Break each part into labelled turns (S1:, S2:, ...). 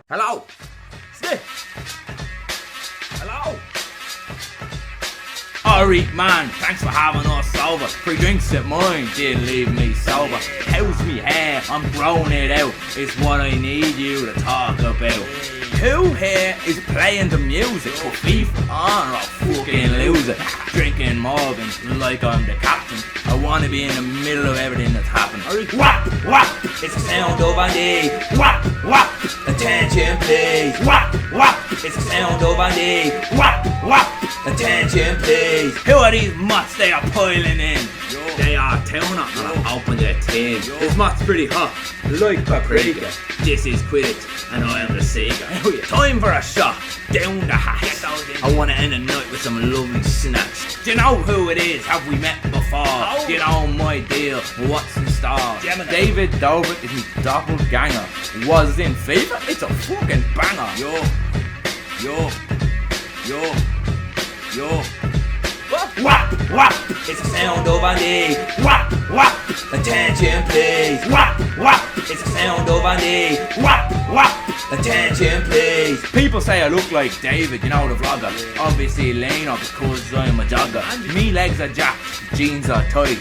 S1: Hello? Snip? Hello? Alright man, thanks for having us over. Free drinks at mine didn't leave me sober. How's me hair? I'm growing it out. It's what I need you to talk about. Who here is playing the music? Put FIFA on or I'll fucking lose it. Drinking Morgans like I'm the captain. I wanna be in the middle of everything that's happening. WHAP, WHAP, it's the sound of a day. WHAP, WHAP, attention please. WHAP, WHAP, it's the sound of a day. WHAP, WHAP, attention please. Who are these mutts they are piling in? They are tuna and I'm open the tin. This mutt's pretty hot, like paprika. This is Quidditch and I am the seeker. Time for a shot, down the hatch. I wanna end the night with some lovely snacks. Do you know who it is? Have we met before? Do you know my deal? What's in store? David Dobrik is his doppelganger. Was in FIFA? It's a fucking banger. Yo. WHAP, WHAP, it's the sound of a day. WHAP, WHAP, attention please. WHAP, WHAP, it's the sound of a day. WHAP, WHAP, attention please. People say I look like David, you know the vlogger. Obviously Leno because I'm a jogger. Me legs are jacked, jeans are tight.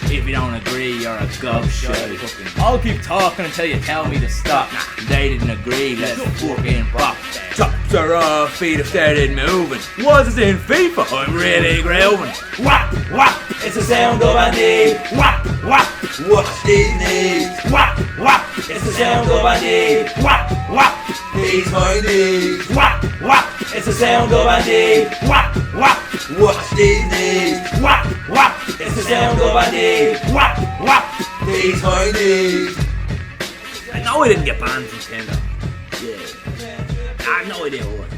S1: If you don't agree, you're a gobshite. I'll keep talking until you tell me to stop. They didn't agree, let's fucking pop. Chops are off, feet have started moving. Was it in FIFA? I'm really grooving. WHAP, WHAP, it's the sound of a day. WHAP, WHAP, watch these knees. WHAP, WHAP, it's the sound of a day. WHAP, WHAP, these my knees. WHAP, WHAP, it's the sound of a day. WHAP, WHAP, watch these knees. WHAP, WHAP, it's the sound of a day. WHAP, WHAP, these my knees. I know I didn't get banned from Tinder. Yeah. I have no idea what.